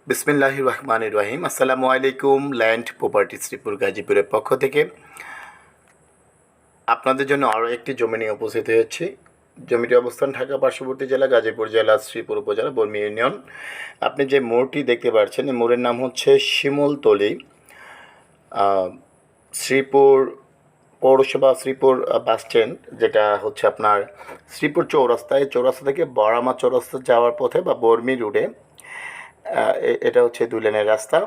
বিসমিল্লাহির রহমানির রহিম। আসসালামু আলাইকুম। ল্যান্ড প্রপার্টি শ্রীপুর গাজীপুরের পক্ষ থেকে আপনাদের জন্য আরও একটি জমি নিয়ে উপস্থিত হয়েছি। জমিটির অবস্থান ঢাকা পার্শ্ববর্তী জেলা গাজীপুর জেলা শ্রীপুর উপজেলা বর্মি ইউনিয়ন। আপনি যে মোড়টি দেখতে পাচ্ছেন এই মোড়ের নাম হচ্ছে শিমুলতলি। শ্রীপুর পৌরসভা শ্রীপুর বাস স্ট্যান্ড, যেটা হচ্ছে আপনার শ্রীপুর চৌরাস্তায়, চৌরাস্তা থেকে বড়ামা চৌরাস্তা যাওয়ার পথে বা বর্মি রোডে। এটা হচ্ছে 2 লেনের রাস্তা।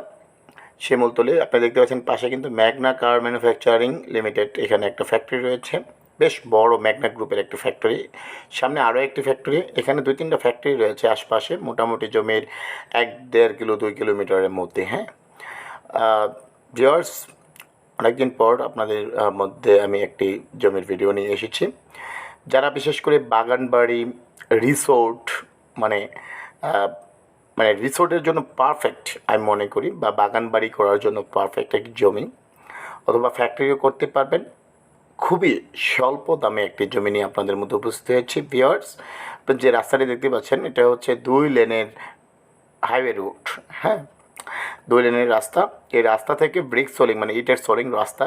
শিমুলতলি আপনি দেখতে পাচ্ছেন পাশে কিন্তু ম্যাগনা কার ম্যানুফ্যাকচারিং লিমিটেড, এখানে একটা ফ্যাক্টরি রয়েছে, বেশ বড় ম্যাগনা গ্রুপের একটা ফ্যাক্টরি। সামনে আরও একটি ফ্যাক্টরি, এখানে 2-3টা ফ্যাক্টরি রয়েছে আশপাশে, মোটামুটি জমির 1-1.5 কিলো 2 কিলোমিটারের মধ্যে। হ্যাঁ ভিউয়ার্স, অনেকদিন পর আপনাদের মধ্যে আমি একটি জমির ভিডিও নিয়ে এসেছি। যারা বিশেষ করে বাগানবাড়ি, রিসোর্ট মানে মানে রিসোর্টের জন্য পারফেক্ট আমি মনে করি, বা বাগান বাড়ি করার জন্য পারফেক্ট একটি জমি, অথবা ফ্যাক্টরিও করতে পারবেন, খুবই স্বল্প দামে একটি জমি নিয়ে আপনাদের মধ্যে উপস্থিত হয়েছি। ভিউয়ার্স, যে রাস্তাটি দেখতে পাচ্ছেন এটা হচ্ছে 2 লেনের হাইওয়ে রুট। হ্যাঁ, 2 লেনের রাস্তা। এই রাস্তা থেকে ব্রিক সোলিং মানে ইটের সোলিং রাস্তা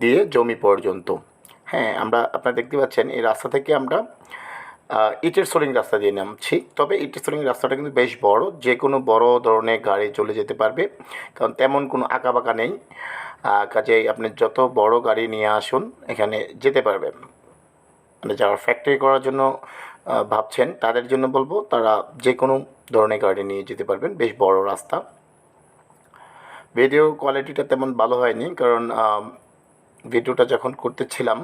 দিয়ে জমি পর্যন্ত। হ্যাঁ, আপনারা দেখতে পাচ্ছেন এই রাস্তা থেকে আমরা ইটের সোলিং রাস্তা দিয়ে নামছি। তবে ইটের সোলিং রাস্তাটা কিন্তু বেশ বড়, যে কোনো বড় ধরনের গাড়ি চলে যেতে পারবে, কারণ তেমন কোনো আঁকাবাঁকা নেই। কাজেই আপনি যত বড় গাড়ি নিয়ে আসুন এখানে যেতে পারবেন। মানে যারা ফ্যাক্টরি করার জন্য ভাবছেন তাদের জন্য বলবো, তারা যে কোনো ধরনের গাড়ি নিয়ে যেতে পারবেন। বেশ বড় রাস্তা। ভিডিও কোয়ালিটিটা তেমন ভালো হয়নি, কারণ ভিডিওটা যখন করতেছিলাম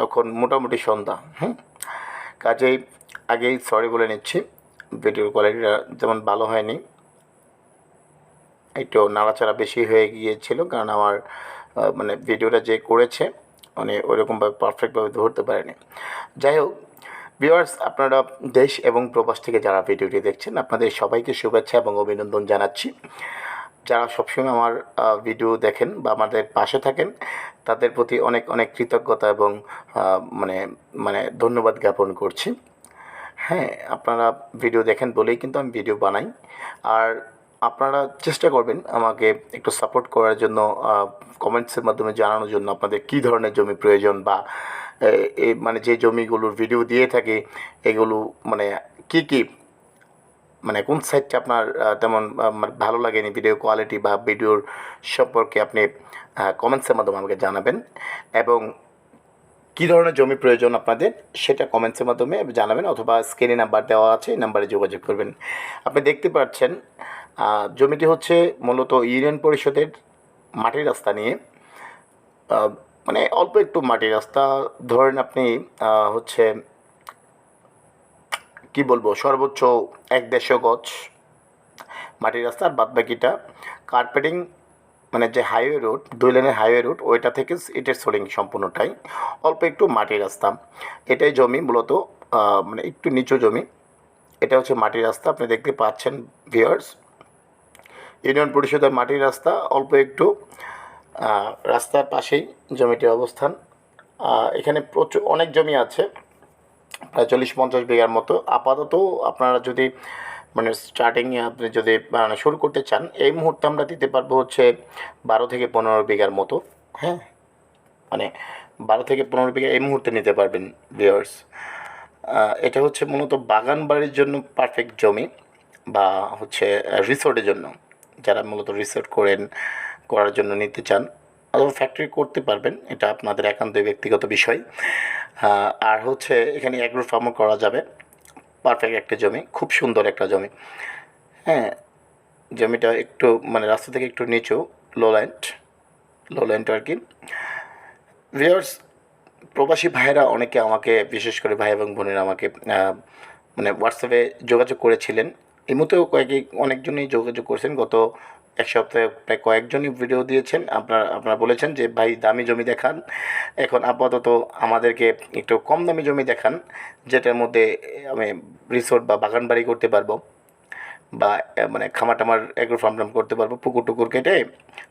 তখন মোটামুটি সন্ধ্যা। কাজেই আগেই সরি বলে নিচ্ছি, ভিডিওর কোয়ালিটিটা তেমন ভালো হয়নি, একটু নাড়াচাড়া বেশি হয়ে গিয়েছিল, কারণ আমার মানে ভিডিওটা যে করেছে মানে ওইরকমভাবে পারফেক্টভাবে ধরতে পারেনি। যাই হোক ভিউয়ার্স, আপনারা দেশ এবং প্রবাস থেকে যারা ভিডিওটি দেখছেন আপনাদের সবাইকে শুভেচ্ছা এবং অভিনন্দন জানাচ্ছি। যারা সবসময় আমার ভিডিও দেখেন বা আমাদের পাশে থাকেন তাদের প্রতি অনেক অনেক কৃতজ্ঞতা এবং মানে মানে ধন্যবাদ জ্ঞাপন করছি। হ্যাঁ, আপনারা ভিডিও দেখেন বলেই কিন্তু আমি ভিডিও বানাই। আর আপনারা চেষ্টা করবেন আমাকে একটু সাপোর্ট করার জন্য, কমেন্টসের মাধ্যমে জানানোর জন্য আপনাদের কী ধরনের জমি প্রয়োজন, বা এই মানে যে জমিগুলোর ভিডিও দিয়ে থাকি এগুলো মানে কী কী মানে কোন সাইডটা আপনার তেমন মানে ভালো লাগেনি, ভিডিও কোয়ালিটি বা ভিডিওর সম্পর্কে আপনি কমেন্টসের মাধ্যমে আমাকে জানাবেন। এবং কী ধরনের জমি প্রয়োজন আপনাদের সেটা কমেন্টসের মাধ্যমে জানাবেন, অথবা স্ক্রিনে নাম্বার দেওয়া আছে, এই নাম্বারে যোগাযোগ করবেন। আপনি দেখতে পাচ্ছেন জমিটি হচ্ছে মূলত ইউনিয়ন পরিষদের মাটির রাস্তা নিয়ে, মানে অল্প একটু মাটির রাস্তা ধরেন আপনি, হচ্ছে কি বলবো, সর্বোচ্চ 1-1.5 গজ মাটির রাস্তা, আর বাদবাকিটা কার্পেটিং, মানে যে হাইওয়ে রোড, 2 লেনের হাইওয়ে রোড ওইটা থেকে ইটের সোলিং সম্পূর্ণটাই, অল্প একটু মাটির রাস্তা। এটাই জমি মূলত মানে একটু নিচু জমি। এটা হচ্ছে মাটির রাস্তা, আপনি দেখতে পাচ্ছেন ভিউয়ার্স, ইউনিয়ন পরিষদের মাটির রাস্তা, অল্প একটু রাস্তার পাশেই জমিটির অবস্থান। এখানে প্রচুর অনেক জমি আছে, প্রায় 40-50 বিঘার মতো। আপাতত আপনারা যদি মানে স্টার্টিংয়ে আপনি যদি মানে শুরু করতে চান, এই মুহূর্তে আমরা দিতে পারবো হচ্ছে 12 থেকে 15 বিঘার মতো। হ্যাঁ, মানে 12 থেকে 15 বিঘা এই মুহূর্তে নিতে পারবেন ভিউয়ার্স। এটা হচ্ছে মূলত বাগান বাড়ির জন্য পারফেক্ট জমি, বা হচ্ছে রিসোর্টের জন্য, যারা মূলত রিসোর্ট করার জন্য নিতে চান, অথবা ফ্যাক্টরি করতে পারবেন, এটা আপনাদের একান্তই ব্যক্তিগত বিষয়। আর হচ্ছে এখানে অ্যাগ্রো ফার্মও করা যাবে। পারফেক্ট একটা জমি, খুব সুন্দর একটা জমি। হ্যাঁ, জমিটা একটু মানে রাস্তা থেকে একটু নিচু, লো ল্যান্ড আর কি। ভিউয়ার্স, প্রবাসী ভাইয়েরা অনেকে আমাকে, বিশেষ করে ভাই এবং বোনেরা আমাকে মানে হোয়াটসঅ্যাপে যোগাযোগ করেছিলেন। এই মুহূর্তেও অনেকজনই যোগাযোগ করেছেন। গত 1 সপ্তাহে প্রায় কয়েকজনই ভিডিও দিয়েছেন। আপনারা বলেছেন যে ভাই দামি জমি দেখান, এখন আপাতত আমাদেরকে একটু কম দামি জমি দেখান, যেটার মধ্যে আমি রিসোর্ট বা বাগান বাড়ি করতে পারবো, বা মানে খামার টামার এগ্রো ফার্ম টার্ম করতে পারবো, পুকুর টুকুর কেটে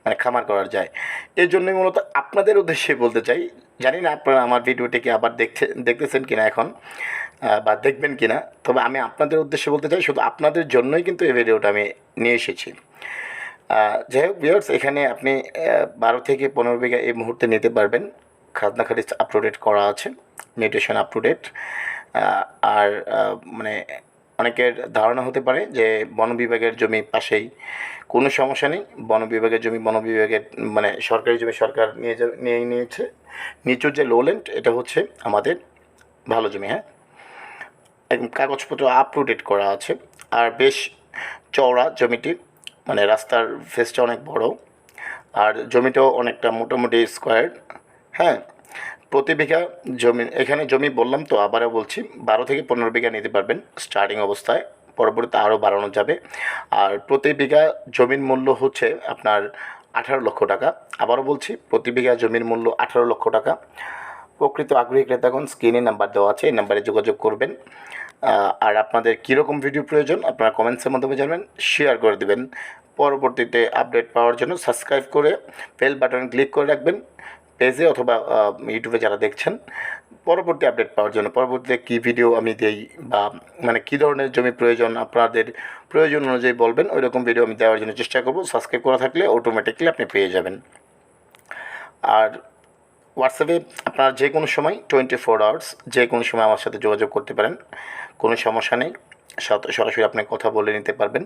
মানে খামার করা যায়। এর জন্যই মূলত আপনাদের উদ্দেশ্যে বলতে চাই। জানি না আপনারা আমার ভিডিওটিকে আবার দেখতেছেন কিনা এখন। বা দেখবেন কি না, তবে আমি আপনাদের উদ্দেশ্যে বলতে চাই, শুধু আপনাদের জন্যই কিন্তু এই ভিডিওটা আমি নিয়ে এসেছি। যাই হোক ভিউয়ার্স, এখানে আপনি 12 থেকে 15 বিঘা এই মুহূর্তে নিতে পারবেন। খাজনা খারিজ আপ টু ডেট করা আছে, মিউটেশন আপ টু ডেট। আর মানে অনেকের ধারণা হতে পারে যে বন বিভাগের জমি পাশেই, কোনো সমস্যা নেই। বন বিভাগের জমি বন বিভাগের মানে সরকারি জমি সরকার নিয়ে নিয়েছে। নিচুর যে লোল্যান্ড, এটা হচ্ছে আমাদের ভালো জমি, হ্যাঁ, একদম কাগজপত্র আপ টু ডেট করা আছে। আর বেশ চওড়া জমিটি, মানে রাস্তার ফেসটা অনেক বড়, আর জমিটাও অনেকটা মোটামুটি স্কোয়ার। হ্যাঁ, প্রতি বিঘা জমি, এখানে জমি বললাম তো, আবারও বলছি, 12 থেকে 15 বিঘা নিতে পারবেন স্টার্টিং অবস্থায়, পরবর্তীতে আরও বাড়ানো যাবে। আর প্রতি বিঘা জমির মূল্য হচ্ছে আপনার 18 লক্ষ টাকা। আবারও বলছি, প্রতি বিঘা জমির মূল্য 18 লক্ষ টাকা। প্রকৃত আগ্রহী ক্রেতাগণ স্ক্রিনে নাম্বার দেওয়া আছে, এই নাম্বারে যোগাযোগ করবেন। আর আপনাদের কীরকম ভিডিও প্রয়োজন আপনারা কমেন্টসের মাধ্যমে জানাবেন, শেয়ার করে দেবেন। পরবর্তীতে আপডেট পাওয়ার জন্য সাবস্ক্রাইব করে বেল বাটন ক্লিক করে রাখবেন পেজে অথবা ইউটিউবে যারা দেখছেন। পরবর্তী আপডেট পাওয়ার জন্য, পরবর্তীতে কী ভিডিও আমি দেই বা মানে কী ধরনের জমি প্রয়োজন আপনাদের প্রয়োজন অনুযায়ী বলবেন, ওই রকম ভিডিও আমি দেওয়ার জন্য চেষ্টা করব। সাবস্ক্রাইব করা থাকলে অটোমেটিকলি আপনি পেয়ে যাবেন। আর হোয়াটসঅ্যাপে আপনারা যে কোনো সময় 24 আওয়ার্স যে কোনো সময় আমার সাথে যোগাযোগ করতে পারেন, কোনো সমস্যা নেই। সরাসরি আপনি কথা বলে নিতে পারবেন,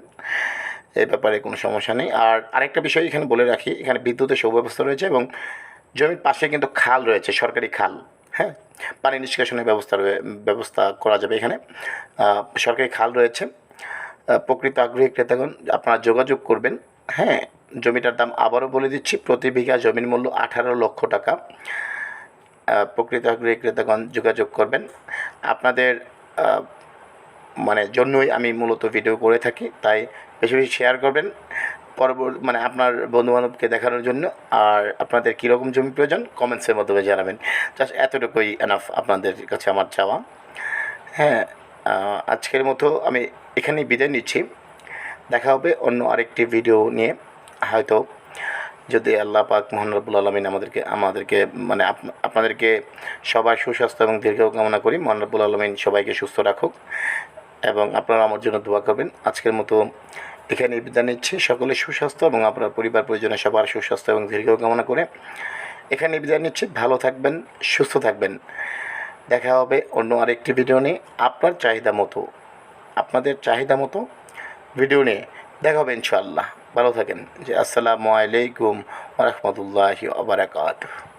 এ ব্যাপারে কোনো সমস্যা নেই। আর আরেকটা বিষয় এখানে বলে রাখি, এখানে বিদ্যুতের সুব্যবস্থা রয়েছে এবং জমির পাশে কিন্তু খাল রয়েছে, সরকারি খাল। হ্যাঁ, পানি নিষ্কাশনের ব্যবস্থা করা যাবে এখানে। সরকারি খাল রয়েছে। প্রকৃত আগ্রহী ক্রেতাগণ আপনারা যোগাযোগ করবেন। হ্যাঁ, জমিটার দাম আবারও বলে দিচ্ছি, প্রতি বিঘা জমির মূল্য 18 লক্ষ টাকা। প্রকৃত আগ্রহী ক্রেতাগণ যোগাযোগ করবেন। আপনাদের মানে জন্যই আমি মূলত ভিডিও করে থাকি, তাই বেশি বেশি শেয়ার করবেন মানে আপনার বন্ধুবান্ধবকে দেখানোর জন্য। আর আপনাদের কীরকম জমি প্রয়োজন কমেন্টসের মাধ্যমে জানাবেন। জাস্ট এতটুকুই এনাফ আপনাদের কাছে আমার চাওয়া। হ্যাঁ, আজকের মতো আমি এখানেই বিদায় নিচ্ছি। দেখা হবে অন্য আরেকটি ভিডিও নিয়ে, হয়তো যদি আল্লাহ পাক মহান রব্বুল আলামিন আমাদেরকে মানে আপনাদেরকে সবার সুস্বাস্থ্য এবং দীর্ঘ কামনা করি। মহান রব্বুল আলামিন সবাইকে সুস্থ রাখুক এবং আপনারা আমার জন্য দোয়া করবেন। আজকের মতো এখানে বিদায় নিচ্ছি। সকলের সুস্বাস্থ্য এবং আপনার পরিবার পরিজনের সবার সুস্বাস্থ্য এবং দীর্ঘ কামনা করে এখানে বিদায় নিচ্ছি। ভালো থাকবেন, সুস্থ থাকবেন। দেখা হবে অন্য আরেকটি ভিডিও নিয়ে, আপনাদের চাহিদা মতো ভিডিও নিয়ে দেখা হবে ইনশাআল্লাহ। ভালো থাকেন। আসসালামু আলাইকুম ওয়া রাহমাতুল্লাহি ওয়া বারাকাতুহু।